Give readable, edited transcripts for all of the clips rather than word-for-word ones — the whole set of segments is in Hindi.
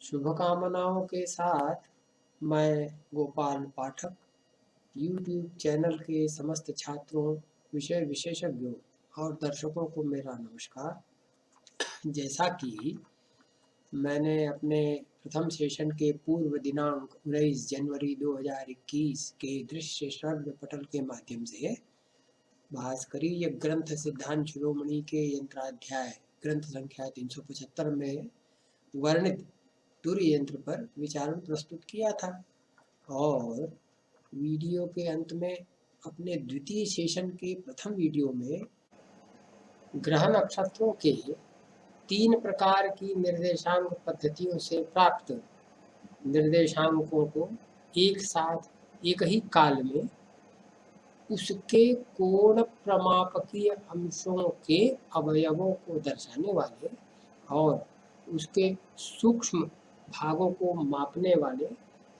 शुभकामनाओं के साथ मैं गोपाल पाठक यूट्यूब चैनल के समस्त छात्रों, विषय विशेषज्ञों और दर्शकों को मेरा नमस्कार। जैसा कि मैंने अपने प्रथम सेशन के पूर्व दिनांक 19 जनवरी 2021 के दृश्य श्रव्य पटल के माध्यम से भास्करीय ग्रंथ सिद्धांत शिरोमणि के यंत्राध्याय ग्रंथ संख्या 375 में वर्णित तुर्य यंत्र पर विचारण प्रस्तुत किया था और वीडियो के अंत में अपने द्वितीय सेशन के प्रथम वीडियो में ग्रह नक्षत्रों के 3 प्रकार की निर्देशांक पद्धतियों से प्राप्त निर्देशांकों को एक साथ एक ही काल में उसके कोण प्रमापकीय अंशों के अवयवों को दर्शाने वाले और उसके सूक्ष्म भागों को मापने वाले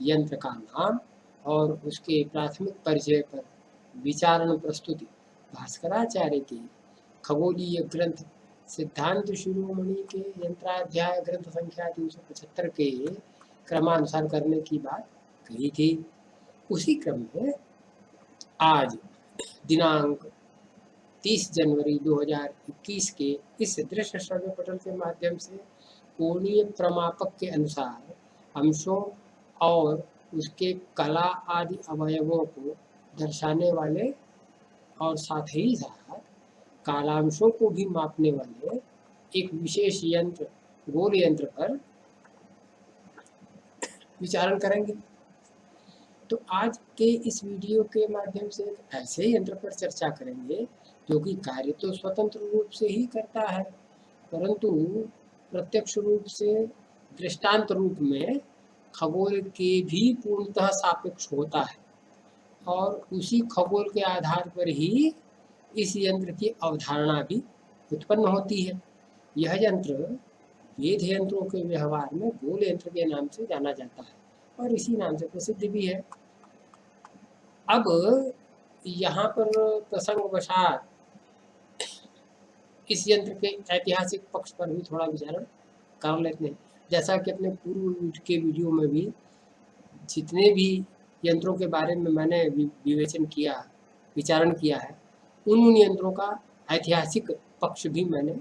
यंत्र का नाम और उसके प्राथमिक परिचय पर विचारण प्रस्तुति भास्कराचार्य के खगोलीय ग्रंथ सिद्धांत शिरोमणि के यंत्राध्याय ग्रंथ संख्या 375 के क्रमानुसार करने की बात कही थी। उसी क्रम में आज दिनांक 30 जनवरी 2021 के इस दृश्य श्रव्य पटल के माध्यम से कोणीय प्रमापक के अनुसार अंशों और उसके कला आदि अवयवों को दर्शाने वाले और साथ ही साथ कालांशों को भी मापने वाले एक विशेष यंत्र गोल यंत्र पर विचारण करेंगे। तो आज के इस वीडियो के माध्यम से ऐसे यंत्र पर चर्चा करेंगे जो कि कार्य तो स्वतंत्र रूप से ही करता है, परंतु प्रत्यक्ष रूप से दृष्टांत रूप में खगोल के भी पूर्णतः सापेक्ष होता है और उसी खगोल के आधार पर ही इस यंत्र की अवधारणा भी उत्पन्न होती है। यह यंत्र वेद यंत्रों के व्यवहार में गोल यंत्र के नाम से जाना जाता है और इसी नाम से प्रसिद्ध भी है। अब यहाँ पर प्रसंगवशात इस यंत्र के ऐतिहासिक पक्ष पर भी थोड़ा विचारण कर लेते हैं। जैसा कि अपने पूर्व के वीडियो में भी जितने भी यंत्रों के बारे में मैंने विचारण किया है, उन यंत्रों का ऐतिहासिक पक्ष भी मैंने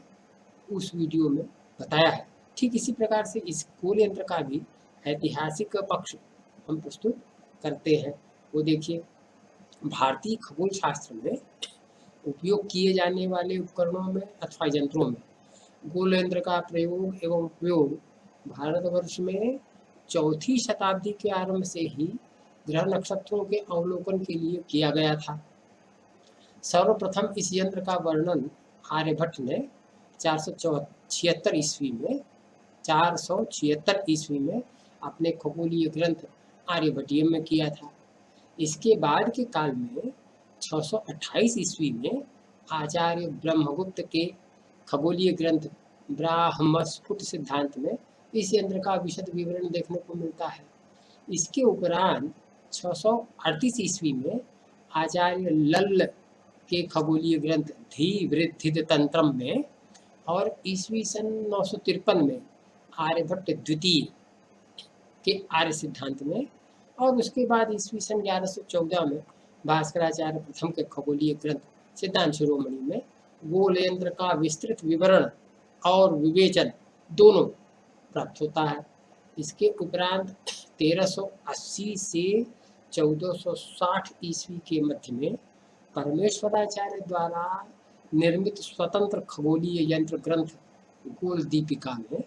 उस वीडियो में बताया है। ठीक इसी प्रकार से इस गोल यंत्र का भी ऐतिहासिक पक्ष हम प्रस्तुत करते हैं। वो देखिए, भारतीय खगोल शास्त्र में उपयोग किए जाने वाले उपकरणों में अथवा यंत्रों में गोल यंत्र का प्रयोग एवं उपयोग भारतवर्ष में 4वीं शताब्दी के आरंभ से ही ग्रह नक्षत्रों के अवलोकन के लिए किया गया था। सर्वप्रथम इस यंत्र का वर्णन आर्यभट्ट ने 476 ईस्वी में अपने खगोलीय ग्रंथ आर्यभट्टीयम में किया था। इसके बाद के काल में 628 ईस्वी में आचार्य ब्रह्मगुप्त के खगोलीय ग्रंथ ब्राह्मस्फुट सिद्धांत में इस यंत्र का विशद विवरण देखने को मिलता है। इसके उपरांत 638 ईस्वी में आचार्य लल्ल के खगोलीय ग्रंथ धीवृद्धिद तंत्रम में और ईस्वी सन 953 में आर्यभट्ट द्वितीय के आर्य सिद्धांत में और उसके बाद ईस्वी सन 1114 में भास्कराचार्य प्रथम के खगोलीय ग्रंथ सिद्धांत शिरोमणि में गोल यंत्र का विस्तृत विवरण और विवेचन दोनों प्राप्त होता है। इसके उपरांत 1380 से 1460 ईस्वी के मध्य में परमेश्वराचार्य द्वारा निर्मित स्वतंत्र खगोलीय यंत्र ग्रंथ गोल दीपिका में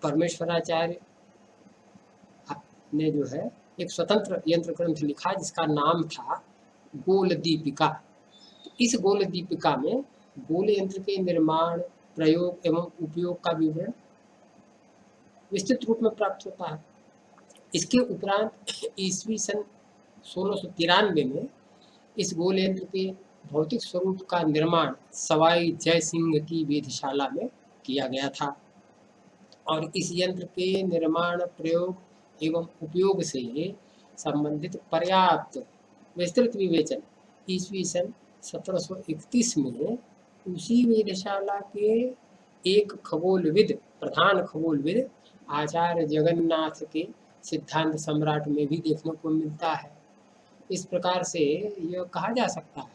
परमेश्वराचार्य ने जो है एक स्वतंत्र यंत्र ग्रंथ लिखा जिसका नाम था गोल दीपिका। इस गोल दीपिका में गोल यंत्र के निर्माण, प्रयोग एवं उपयोग का विवरण विस्तृत रूप में प्राप्त होता है। इसके उपरांत ईस्वी सन 1693 में इस गोल यंत्र के भौतिक स्वरूप का निर्माण सवाई जय सिंह की वेधशाला में किया गया था और इस यंत्र के निर्माण, प्रयोग एवं उपयोग से संबंधित पर्याप्त विस्तृत विवेचन ईस्वी सन 1731 में उसी वेधशाला के एक खगोलविद, प्रधान खगोलविद आचार्य जगन्नाथ के सिद्धांत सम्राट में भी देखने को मिलता है। इस प्रकार से यह कहा जा सकता है,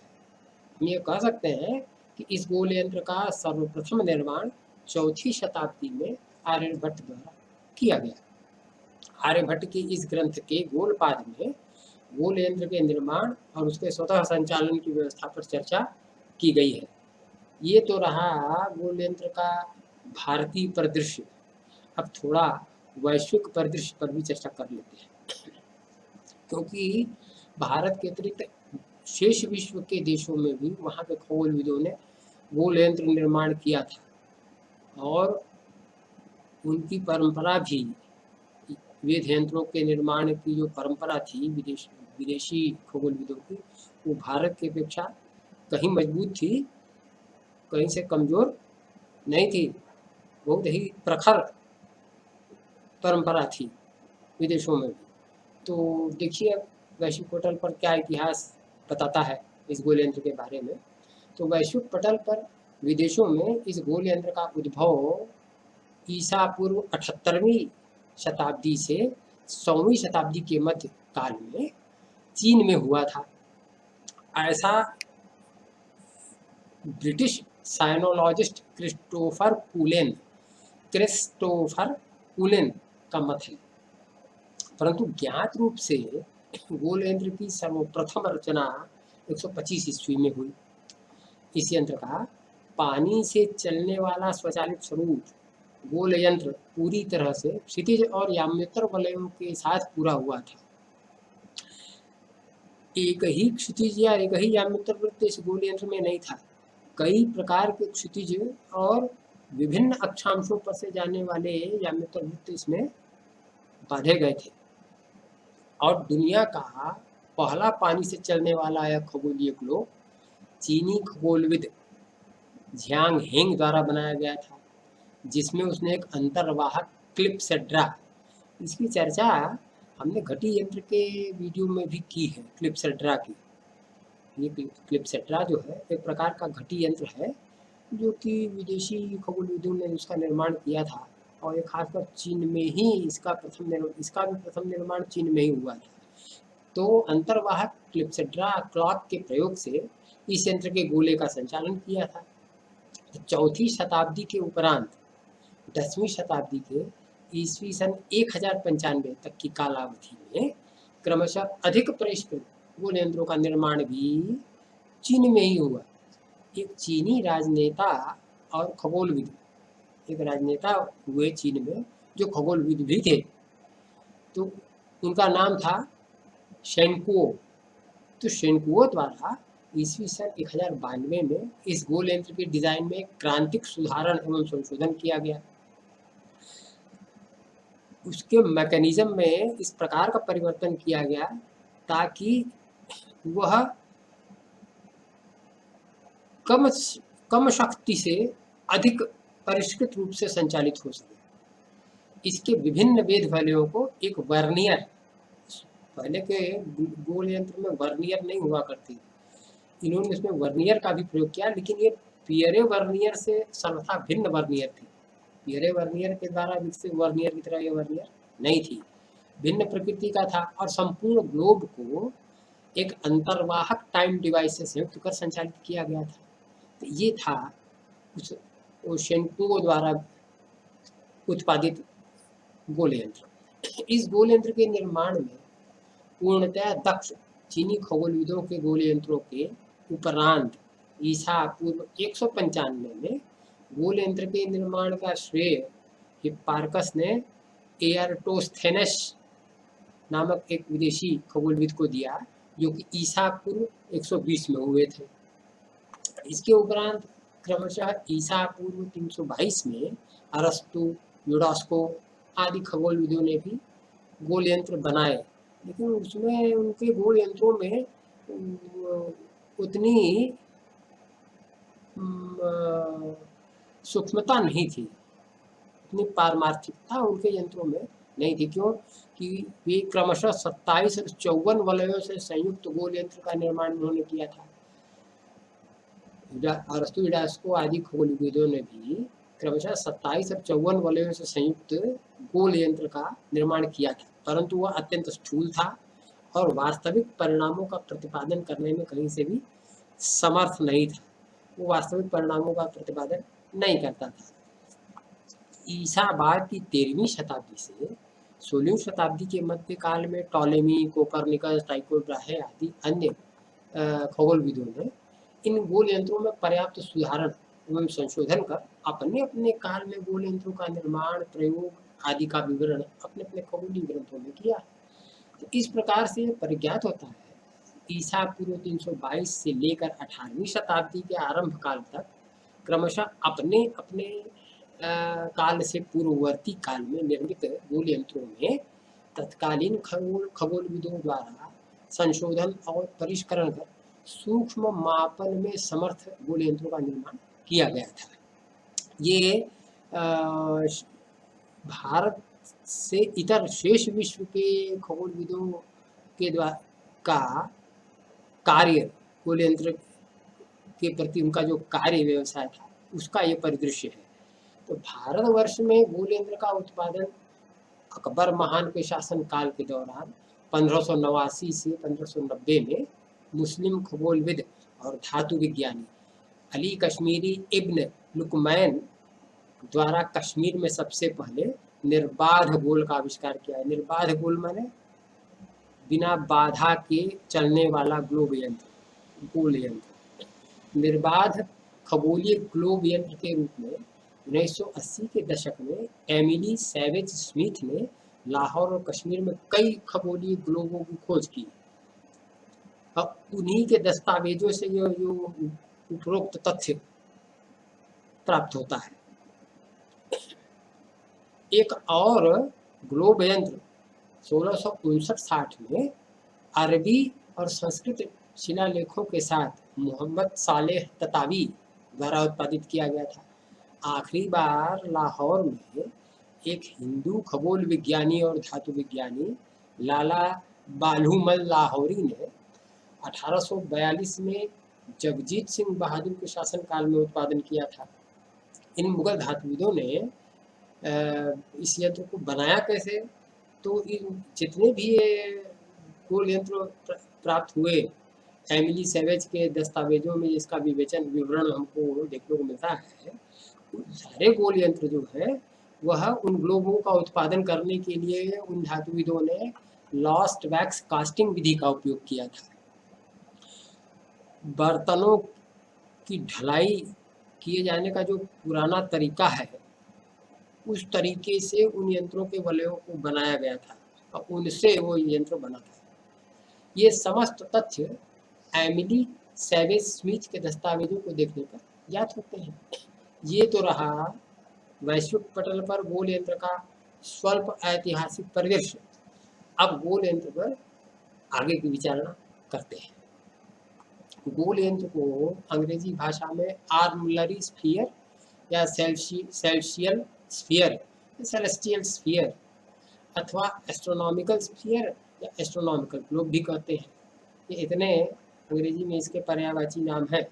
हम ये कह सकते हैं कि इस गोल यंत्र का सर्वप्रथम निर्माण 4वीं शताब्दी में आर्यभट्ट द्वारा किया गया। आर्यभट्ट की इस ग्रंथ के गोलपाद में गोल यंत्र के निर्माण और उसके स्वतः संचालन की व्यवस्था पर चर्चा की गई है। ये तो रहा गोल यंत्र का भारतीय परिदृश्य। अब थोड़ा वैश्विक परिदृश्य पर भी चर्चा कर लेते हैं, क्योंकि भारत के अतिरिक्त शेष विश्व के देशों में भी वहाँ के खगोलविदों ने गोल यंत्र निर्माण किया था और उनकी परंपरा भी, वेद यंत्रों के निर्माण की जो परंपरा थी विदेशी खगोलविदों की, वो भारत की अपेक्षा कहीं मजबूत थी, कहीं से कमजोर नहीं थी। बहुत ही प्रखर परंपरा थी विदेशों में भी। तो देखिए वैश्विक पटल पर क्या इतिहास बताता है इस गोल यंत्र के बारे में। तो वैश्विक पटल पर विदेशों में इस गोल यंत्र का उद्भव ईसा पूर्व 78वीं शताब्दी से 100वीं शताब्दी के मध्य काल में चीन में हुआ था। ऐसा ब्रिटिश साइनोलॉजिस्ट क्रिस्टोफर पुलेन का मत है। परंतु ज्ञात रूप से गोल यंत्र की सर्वप्रथम रचना 125 ईस्वी में हुई। इस यंत्र का पानी से चलने वाला स्वचालित स्वरूप गोल यंत्र पूरी तरह से क्षितिज और याम्योत्तर वलयों के साथ पूरा हुआ था। एक ही क्षितिज या एक ही याम्योत्तर वृत्त इस गोल यंत्र में नहीं था। कई प्रकार के क्षितिज और विभिन्न अक्षांशों पर से जाने वाले याम्योत्तर वृत्त इसमें बांधे गए थे और दुनिया का पहला पानी से चलने वाला यह खगोलीय ग्लोब चीनी खगोलविद झियांग हेंग द्वारा बनाया गया था, जिसमें उसने एक अंतर्वाहक क्लिपसेड्रा, इसकी चर्चा हमने घटी यंत्र के वीडियो में भी की है। क्लिपसेड्रा की, ये क्लिपसेड्रा जो है एक प्रकार का घटी यंत्र है जो कि विदेशी खगोलविदों ने उसका निर्माण किया था और ये खासकर चीन में ही इसका भी प्रथम निर्माण चीन में ही हुआ था। तो अंतर्वाहक क्लिपसेड्रा क्लॉक के प्रयोग से इस यंत्र के गोले का संचालन किया था। 4वीं शताब्दी के उपरांत 10वीं शताब्दी के ईस्वी सन 1095 तक की कालावधि में क्रमशः अधिक परिष्कृत गोल यंत्रों का निर्माण भी चीन में ही हुआ। एक चीनी राजनेता और खगोलविद, एक राजनेता हुए चीन में जो खगोलविद भी थे, तो उनका नाम था शेनकुओ। तो शेनकुओ द्वारा ईस्वी सन 1092 में इस गोल यंत्र के डिजाइन में क्रांतिक सुधारण एवं संशोधन किया गया। उसके मैकेनिज्म में इस प्रकार का परिवर्तन किया गया ताकि वह कम शक्ति से अधिक परिष्कृत रूप से संचालित हो सके। इसके विभिन्न वेध वलयों को एक वर्नियर, पहले के गोल यंत्र में वर्नियर नहीं हुआ करती, इन्होंने इसमें वर्नियर का भी प्रयोग किया, लेकिन ये पियरे वर्नियर से सर्वथा भिन्न वर्नियर थी। पियरे वर्नियर के द्वारा विकसित वर्नियर की तरह ये वर्नियर नहीं थी, भिन्न प्रकृति का था और संपूर्ण ग्लोब को एक अंतर्वाहक टाइम डिवाइस से संयुक्त कर संचालित किया गया था। तो ये था उस शेनकुओ द्वारा उत्पादित गोल यंत्र। इस गोल यंत्र के निर्माण में पूर्णतः दक्ष चीनी खगोलविदों के गोल यंत्रों के उपरांत ईसा पूर्व 195 में गोल यंत्र के निर्माण का श्रेय हिप्पार्कस ने एयरटोस्थेनेस नामक एक विदेशी खगोलविद को दिया, जो कि ईसा पूर्व 120 में हुए थे। इसके उपरांत क्रमशः ईसा पूर्व 322 में अरस्तु, यूडास्को आदि खगोलविदों ने भी गोल यंत्र बनाए, लेकिन उसमें उनके गोल यंत्रों में उतनी सूक्ष्मता नहीं थी, उतनी पारमार्थिकता उनके यंत्रों में नहीं थी। क्यों कि वे क्रमशः 27 और 54 वलयों से संयुक्त गोल यंत्र का निर्माण उन्होंने किया था। अरस्तु, यूडास्को आदि खगोलविदों ने भी क्रमशः 27 और 54 वलयों से संयुक्त गोल यंत्र का निर्माण किया था, परंतु वह अत्यंत स्थूल था और वास्तविक परिणामों का प्रतिपादन करने में कहीं से भी समर्थ नहीं था। वो वास्तविक परिणामों का प्रतिपादन नहीं करता था। ईसा बाद की 13वीं शताब्दी से 16वीं शताब्दी के मध्यकाल में टॉलेमी, कोपरनिकस, टाइको ब्राहे आदि अन्य खगोलविदों ने इन गोल यंत्रों में पर्याप्त सुधारण एवं संशोधन कर अपने अपने काल में गोल यंत्रों का निर्माण, प्रयोग आदि का विवरण अपने अपने खगोलीय ग्रंथों में किया। तो इस प्रकार से परिज्ञात होता है ईसा पूर्व 322 से लेकर 18वीं शताब्दी के आरंभ काल तक क्रमशः अपने अपने काल से पूर्ववर्ती काल में निर्मित गोल यंत्रों में तत्कालीन खगोलविदों द्वारा संशोधन और परिष्करण कर सूक्ष्म मापन में समर्थ गोल यंत्रों का निर्माण किया गया था। ये भारत से इतर शेष विश्व के खगोलविदों के द्वारा का कार्य, गोल यंत्र के प्रति उनका जो कार्य व्यवसाय था उसका ये परिदृश्य है। तो भारतवर्ष में गोल यंत्र का उत्पादन अकबर महान के शासन काल के दौरान 1589 से 1590 में मुस्लिम खगोलविद और धातु विज्ञानी अली कश्मीरी इब्न लुकमैन द्वारा कश्मीर में सबसे पहले निर्बाध गोल का आविष्कार किया है। निर्बाध गोल माने बिना बाधा के चलने वाला ग्लोब यंत्र, गोल यंत्र। निर्बाध खगोलीय ग्लोब यंत्र के रूप में 1980 के दशक में एमिली सैवेज स्मिथ ने लाहौर और कश्मीर में कई खगोलीय ग्लोबों की खोज की। अब उन्हीं के दस्तावेजों से ये जो उपरोक्त तथ्य प्राप्त होता है। एक और ग्लोब यंत्र 1659-60 में अरबी और संस्कृत शिलालेखों के साथ मोहम्मद सालेह ततावी द्वारा उत्पादित किया गया था। आखिरी बार लाहौर में एक हिंदू खगोल विज्ञानी और धातु विज्ञानी लाला बालूमल लाहौरी ने 1842 में जगजीत सिंह बहादुर के शासनकाल में उत्पादन किया था। इन मुगल धातुविदों ने इस यंत्र को बनाया कैसे, तो इन जितने भी ये गोल यंत्र प्राप्त हुए एमिली सैवेज के दस्तावेजों में इसका विवरण हमको देखने को मिलता है। सारे गोल यंत्र जो है वह उन ग्लोबों का उत्पादन करने के लिए उन धातुविदों ने लॉस्ट वैक्स कास्टिंग विधि का उपयोग किया था। बर्तनों की ढलाई किए जाने का जो पुराना तरीका है उस तरीके से उन यंत्रों के वलयों को बनाया गया था और उनसे वो यंत्र बना था। ये समस्त तथ्य एमिली सैवेज स्मिथ के दस्तावेजों को देखने पर ज्ञात होते हैं। ये तो रहा वैश्विक पटल पर गोल यंत्र का स्वल्प ऐतिहासिक परिदृश्य। अब गोल यंत्र पर आगे की विचारणा करते हैं। गोल यंत्र को अंग्रेजी भाषा में आर्मिलरी स्फीयर या सेल्सियल स्फीयर, सेलेस्टियल स्फीयर अथवा एस्ट्रोनॉमिकल स्फीयर या एस्ट्रोनॉमिकल ग्लोब भी कहते हैं। ये इतने अंग्रेजी में इसके पर्यायवाची नाम है।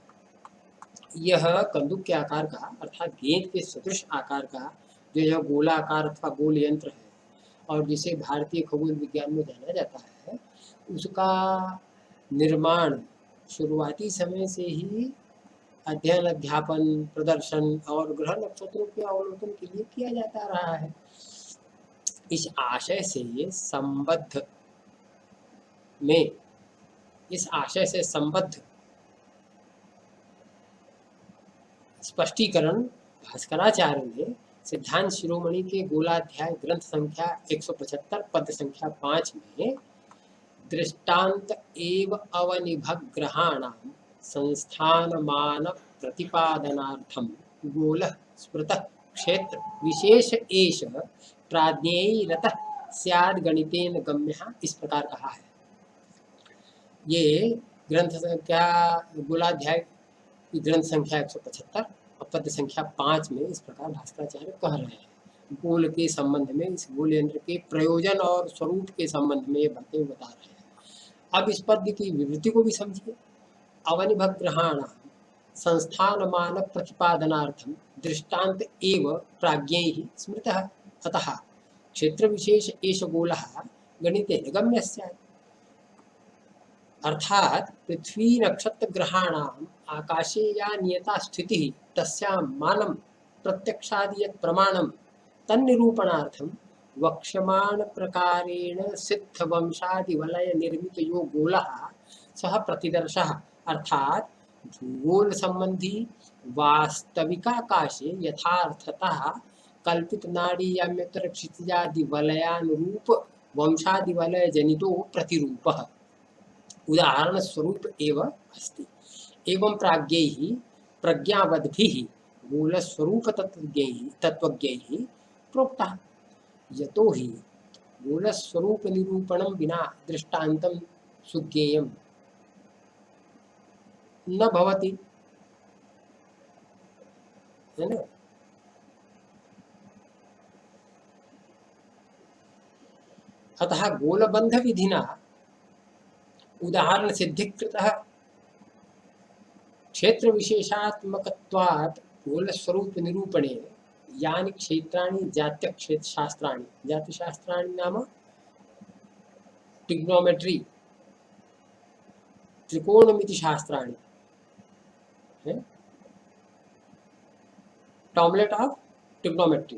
यह कंदुक के आकार का अर्थात गेंद के सदृश आकार का जो यह गोलाकार अथवा गोल यंत्र है और जिसे भारतीय खगोल विज्ञान में जाना जाता है, उसका निर्माण शुरुआती समय से ही अध्ययन, अध्यापन, प्रदर्शन और ग्रह नक्षत्रों के अवलोकन के लिए किया जाता रहा है। इस आशय से संबद्ध स्पष्टीकरण भास्कराचार्य ने सिद्धांत शिरोमणि के गोलाध्याय ग्रंथ संख्या 175 पद संख्या 5 में दृष्टांत एव अवनिभग्रहाणां संस्थानमान प्रतिपादनार्थम गोलः स्मृतः क्षेत्र विशेष एष प्राज्ञैरतः स्याद् गणितेन गम्यः, इस प्रकार कहा है। ये ग्रंथ संख्या गोलाध्याय की ग्रंथ संख्या 175 और पद संख्या 5 में इस प्रकार भास्कराचार्य कह रहे हैं। गोल के संबंध में, इस गोल यंत्र के प्रयोजन और स्वरूप के संबंध में ये बातें बता रहे हैं। अब इस पद की विवृत्ति को भी समझिए। अवनिभग्रहाणां संस्थानमान प्रतिपादनार्थं दृष्टान्त एव प्राज्ञैः स्मृतः। अतः क्षेत्रविशेष एष गोलः गणितेन गम्यः स्यात्। अर्थात पृथ्वी नक्षत्र ग्रहाणाम आकाशे या नियता स्थितिः तस्यां मानं प्रत्यक्षादि यत् प्रमाणं तन्निरूपणार्थं वक्ष्यमाण प्रकारेण सिद्ध वंशादि वलय निर्मित यो गोलः सह प्रतिदर्शः। अर्थात भूगोल संबंधी वास्तविकाकाशे यथार्थतः कल्पित नाड़ी याम्यत्र क्षितिजादि वलयानुरूप वंशादि वलय जनितो प्रतिरूपः उदाहरण स्वरूप एव अस्ति। एवं प्राज्ञैः प्रज्ञावद्भिः मूलस्वरूप तत्वज्ञैः प्रोक्तः। यतो हि मूलस्वरूप निरूपणं विना दृष्टान्तं सुज्ञेयं न भवति, है ना। अतः गोलबंध विधिना उदाहरण सिद्धिकृतः क्षेत्र विशेषात्मकत्वात् गोल स्वरूप निरूपणेन यानि क्षेत्राणि जात्य क्षेत्र शास्त्राणि, जाति शास्त्राणि नाम ट्रिग्नोमेट्री त्रिकोणमिति शास्त्राणि है, टॉमलेट ऑफ ट्रिग्नोमेट्री,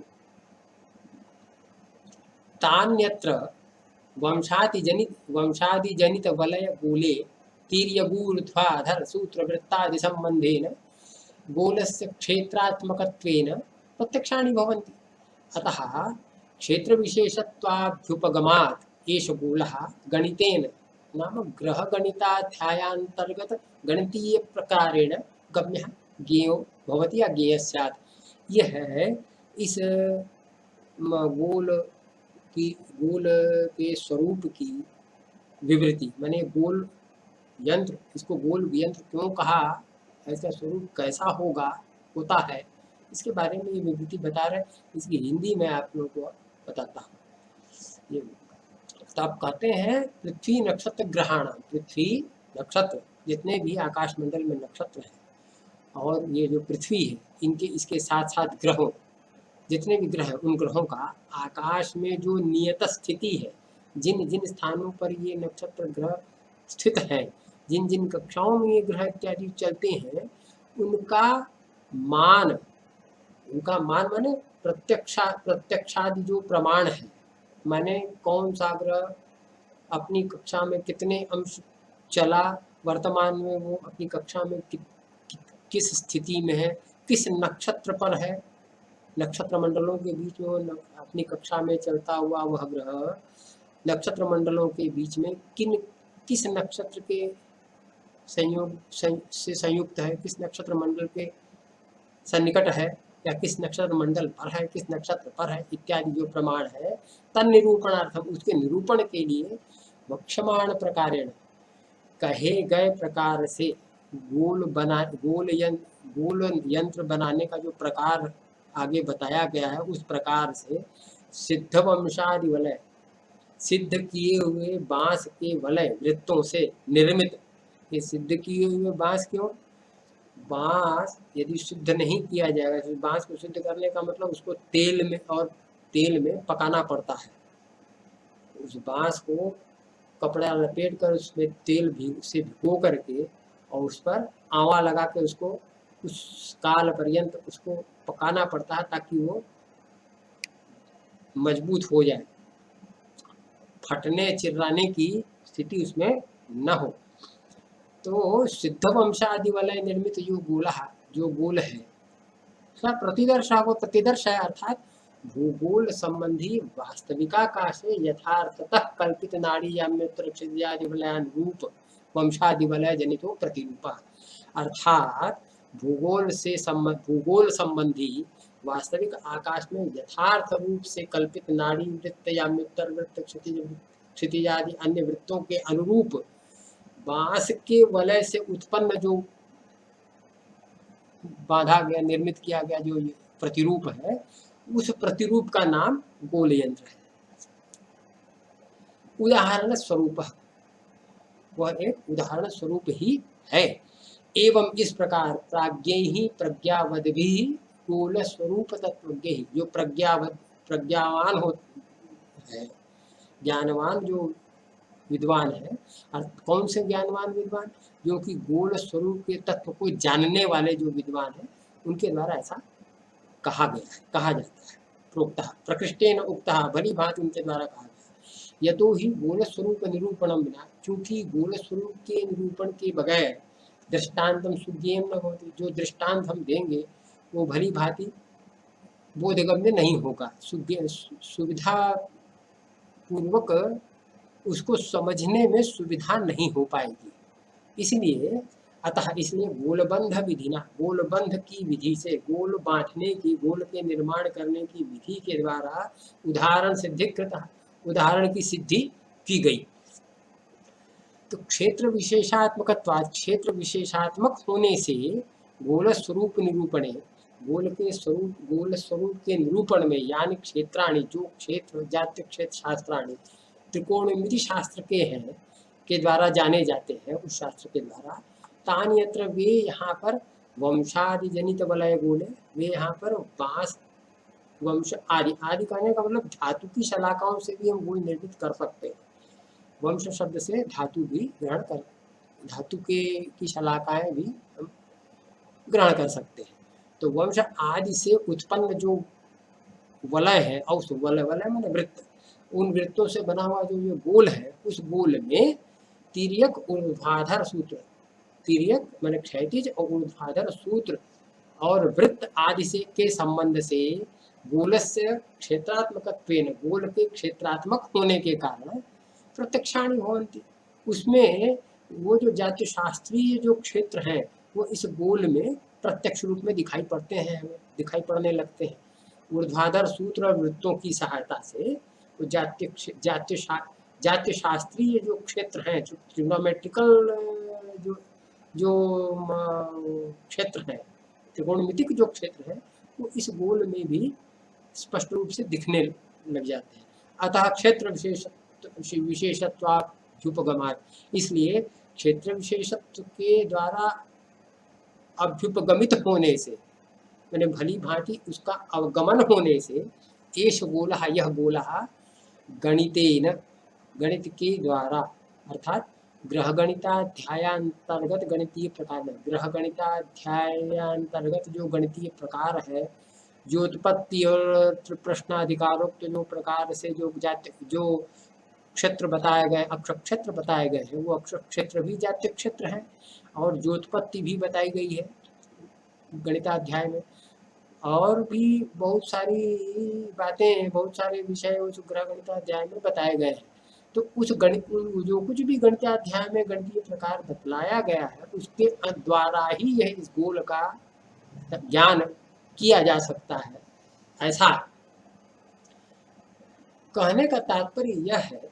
तान्यत्र वंशादि जनित वलय गोले तीर्यगूर्ध्वाधर सूत्र वृत्तादि संबंधेन गोलस्य क्षेत्रात्मकत्वेन प्रत्यक्षाणि भवन्ति। अतः क्षेत्र विशेषत्वाभ्युपगमात् एष गोलः गणितेन नाम ग्रह गणिताध्यायान्तर्गत गणितीय प्रकारेण गम्यः ज्ञेयो भवति या ज्ञेयः स्यात्। यह है इस गोल के स्वरूप की विवृति, माने गोल यंत्र, इसको गोल यंत्र क्यों कहा, इसका स्वरूप कैसा होता है, इसके बारे में ये विवृति बता रहे। इसकी हिंदी में आप लोगों को बताता हूँ। ये तो आप कहते हैं पृथ्वी नक्षत्र ग्रहाण, पृथ्वी नक्षत्र जितने भी आकाश मंडल में नक्षत्र हैं और ये जो पृथ्वी है इनके इसके साथ साथ ग्रहों, जितने भी ग्रह हैं उन ग्रहों का आकाश में जो नियत स्थिति है, जिन जिन स्थानों पर ये नक्षत्र ग्रह स्थित हैं, जिन जिन कक्षाओं में ये ग्रह इत्यादि चलते हैं, उनका मान माने प्रत्यक्षादि जो प्रमाण है, माने कौन सा ग्रह अपनी कक्षा में कितने अंश चला, वर्तमान में वो अपनी कक्षा में किस स्थिति में है, किस नक्षत्र पर है, नक्षत्र मंडलों के बीच में अपनी कक्षा में चलता हुआ वह ग्रह नक्षत्र मंडलों के बीच में किस नक्षत्र के संयोग से संयुक्त है, किस नक्षत्र मंडल के सन्निकट है, या किस नक्षत्र मंडल पर है, किस नक्षत्र पर है इत्यादि जो प्रमाण है, तन निरूपणार्थम उसके निरूपण के लिए वक्ष्यमाण प्रकारेण कहे गए प्रकार से गोल यंत्र बनाने का जो प्रकार आगे बताया गया है, उस प्रकार से सिद्ध वंशादि वलय, सिद्ध किए हुए बांस के वलय वृत्तों से निर्मित, ये सिद्ध किए हुए बांस क्यों, बांस यदि शुद्ध नहीं किया जाएगा, तो बांस को शुद्ध करने का मतलब उसको तेल में पकाना पड़ता है। उस बांस को कपड़ा लपेट कर उसमें तेल से भिगो करके और उस पर आंवला लगा के उसको उस काल पर्यंत उसको पकाना पड़ता है ताकि वो मजबूत हो जाए, फटने चिर्राने की स्थिति उसमें न हो। तो सिद्ध वंशादि वलय निर्मित जो गोल है उसका प्रतिदर्श है, अर्थात भूगोल संबंधी वास्तविकाकाशे यथार्थतः कल्पित नाड़ी याम्यत्र क्षितिजादि वलयानुरूप वंशादि वलय जनितो प्रतिरूपा। अर्थात भूगोल संबंधी वास्तविक आकाश में यथार्थ रूप से कल्पित नाड़ी वृत्त याम्योत्तर वृत्त क्षितिजादि अन्य वृत्तों के अनुरूप बांस के वलय से उत्पन्न जो बांधा गया, निर्मित किया गया जो प्रतिरूप है, उस प्रतिरूप का नाम गोल यंत्र है। उदाहरण स्वरूप, वह एक उदाहरण स्वरूप ही है। एवं इस प्रकार प्राज्ञैहि प्रज्ञावद्भिः गोल स्वरूप तत्वज्ञ, जो प्रज्ञावान हो है, ज्ञानवान जो विद्वान है, और कौन से ज्ञानवान विद्वान, जो कि गोल स्वरूप के तत्व को जानने वाले जो विद्वान है, उनके द्वारा ऐसा कहा गया है, कहा जाता है। प्रोक्तः प्रकृष्टेन उक्तः, भली भांति उनके द्वारा कहा गया। यतो ही गोल स्वरूप निरूपणम बिना, क्योंकि गोल स्वरूप के निरूपण के बगैर दृष्टान्तम सुज्ञेय न होती, जो दृष्टांत हम देंगे वो भली भांति बोधगम्य नहीं होगा, सुविधा पूर्वक उसको समझने में सुविधा नहीं हो पाएगी। इसलिए इसलिए गोलबंध विधि ना, गोलबंध की विधि से, गोल बांटने की, गोल के निर्माण करने की विधि के द्वारा उदाहरण सिद्धिकृत, उदाहरण की सिद्धि की गई। तो क्षेत्र विशेषात्मकत्वात्, क्षेत्र विशेषात्मक होने से गोल स्वरूप निरूपणे, गोल स्वरूप के निरूपण में, यानी क्षेत्राणि, जो क्षेत्र जात्य क्षेत्र शास्त्राणि त्रिकोणमिति शास्त्र के हैं, के द्वारा जाने जाते हैं, उस शास्त्र के द्वारा, तान यत्र, वे यहाँ पर वंशादि जनित वलय गोले, वे यहाँ पर बांस वंश आदि, आदि कहने का मतलब धातु की शलाकाओं से भी हम गोल निर्मित कर सकते हैं। वंश शब्द से धातु भी ग्रहण कर, धातु के की शलाकाएं भी हम ग्रहण कर सकते हैं। तो वंश आदि से उत्पन्न जो वलय है, और वलय मैंने वृत्त, उन वृत्तों से बना हुआ जो ये गोल है, उस गोल में तिर्यक ऊर्ध्वाधर सूत्र, तिर्यक मैंने क्षैतिज और ऊर्ध्वाधर सूत्र और वृत्त आदि से के संबंध से गोलस्य क्षेत्रात्मकत्वेन, गोल के क्षेत्रात्मक होने के कारण प्रत्यक्षाणि भवन्ति, उसमें वो जो जाति शास्त्रीय जो क्षेत्र हैं वो इस गोल में प्रत्यक्ष रूप में दिखाई पड़ते हैं, हमें दिखाई पड़ने लगते हैं। ऊर्ध्वाधर सूत्र और वृत्तों की सहायता से वो जाति शास्त्रीय जो क्षेत्र हैं, जो ट्रिग्नोमेट्रिकल जो जो क्षेत्र है, त्रिकोणमितिक जो क्षेत्र है, वो इस गोल में भी स्पष्ट रूप से दिखने लग जाते हैं। अतः क्षेत्र विशेषत्वाभ्युपगमात्, इसलिए क्षेत्र विशेषत्व के द्वारा अभ्युपगमित होने से, मैंने भली भांति उसका अवगमन होने से, एष गोलः, यह गोलः गणितेन, गणित के द्वारा, अर्थात ग्रह गणिताध्यायांतर्गत गणितीय प्रकार में, ग्रह गणिताध्यायांतर्गत जो गणितीय प्रकार है, ज्योत्पत्ति और प्रश्नाधिकारोक्त जो प्रकार से जो क्षेत्र बताए गए, अक्षर क्षेत्र बताए गए हैं, वो अक्षर क्षेत्र भी जात्य क्षेत्र है, और ज्योत्पत्ति भी बताई गई है गणिताध्याय में, और भी बहुत सारी बातें, बहुत सारे विषय उस ग्रह गणिताध्याय में बताए गए हैं। तो उस गणित, जो कुछ भी गणिताध्याय में गणितीय प्रकार बतलाया गया है, उसके द्वारा ही यह इस गोल का ज्ञान किया जा सकता है। ऐसा कहने का तात्पर्य यह है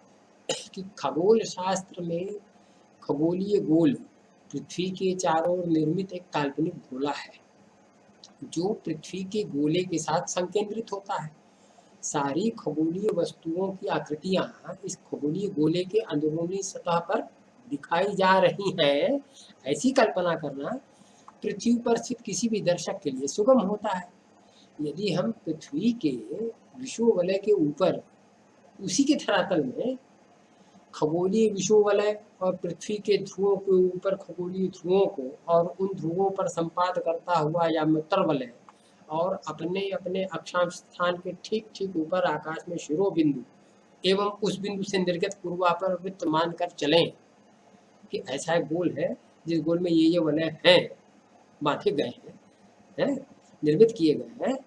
कि खगोल शास्त्र में खगोलीय गोल पृथ्वी के चारों ओर निर्मित एक काल्पनिक गोला है, जो पृथ्वी के गोले के साथ संकेंद्रित होता है। सारी खगोलीय वस्तुओं की आकृतियां इस खगोलीय गोले के अंदरूनी सतह पर दिखाई जा रही हैं, ऐसी कल्पना करना पृथ्वी पर स्थित किसी भी दर्शक के लिए सुगम होता है। यदि हम पृथ्वी के विषुवलय के ऊपर, उसी के धरातल में खगोलीय विषुवलय और पृथ्वी के ध्रुवों के ऊपर खगोलीय ध्रुवों को, और उन ध्रुवों पर संपात करता हुआ या मित्र वलय, और अपने अपने अक्षांश स्थान के ठीक ठीक ऊपर आकाश में शिरोबिंदु एवं उस बिंदु से निर्गत पूर्वापर वृत्त मानकर चलें कि ऐसा एक गोल है जिस गोल में ये वलय हैं, बांधे गए हैं, निर्मित किए गए हैं,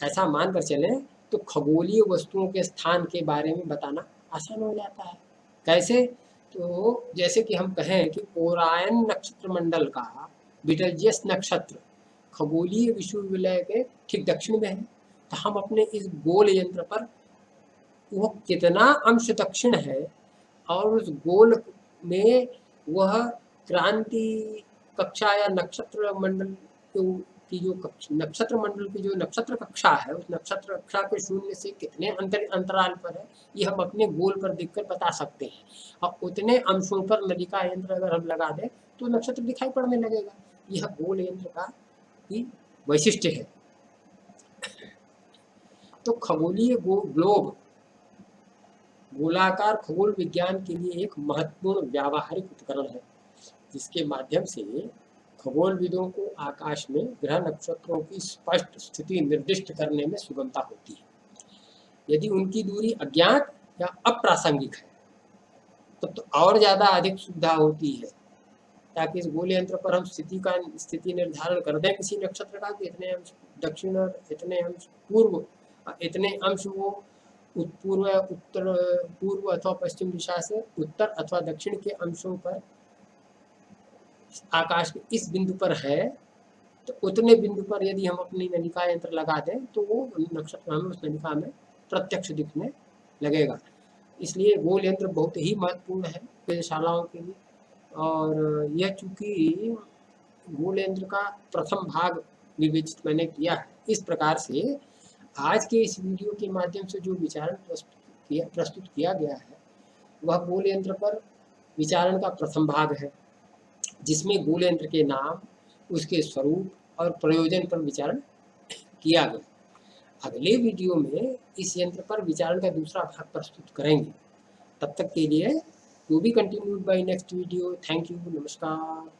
ऐसा मानकर चलें तो खगोलीय वस्तुओं के स्थान के बारे में बताना आसान हो जाता है। कैसे? तो जैसे कि हम कहें कि ओरायन नक्षत्र मंडल का बीटलजियस नक्षत्र खगोलीय विषुवलय के ठीक दक्षिण में है, तो हम अपने इस गोल यंत्र पर वह कितना अंश दक्षिण है, और उस गोल में वह क्रांति कक्षा या नक्षत्र मंडल की जो नक्षत्र मंडल की जो नक्षत्र कक्षा है, उस नक्षत्र कक्षा के शून्य से कितने अंतराल पर है, ये हम अपने गोल पर देखकर बता सकते हैं। और उतने अंशों पर नलिका यंत्र अगर हम लगा दें तो नक्षत्र दिखाई पड़ने लगेगा। यह गोल यंत्र का ही वैशिष्ट्य है। तो खगोलीय ग्लोब गोलाकार खगोल विज्ञान के लिए एक महत्वपूर्ण व्यावहारिक उपकरण है, जिसके माध्यम से खगोलविदों को आकाश में ग्रह नक्षत्रों की स्पष्ट स्थिति निर्दिष्ट करने में सुगमता होती है। यदि उनकी दूरी अज्ञात या अप्रासंगिक है तब तो और ज़्यादा अधिक सुविधा होती है, ताकि इस गोल यंत्र पर हम स्थिति निर्धारण कर दें किसी नक्षत्र का कि इतने अंश दक्षिण और इतने अंश पूर्व, इतने अंश वो पूर्व उत्तर पूर्व अथवा पश्चिम दिशा से उत्तर अथवा दक्षिण के अंशों पर आकाश के इस बिंदु पर है, तो उतने बिंदु पर यदि हम अपनी नलिका यंत्र लगा दें तो वो नक्षत्र हमें उस नलिका में प्रत्यक्ष दिखने लगेगा। इसलिए गोल यंत्र बहुत ही महत्वपूर्ण है वेधशालाओं के लिए। और यह चूंकि गोल यंत्र का प्रथम भाग विवेचित मैंने किया है, इस प्रकार से आज के इस वीडियो के माध्यम से जो विचारण प्रस्तुत किया गया है वह गोल यंत्र पर विचारण का प्रथम भाग है, जिसमें गोल यंत्र के नाम, उसके स्वरूप और प्रयोजन पर विचारण किया गया। अगले वीडियो में इस यंत्र पर विचारण का दूसरा भाग प्रस्तुत करेंगे। तब तक के लिए to be continued by next video. Thank you, नमस्कार।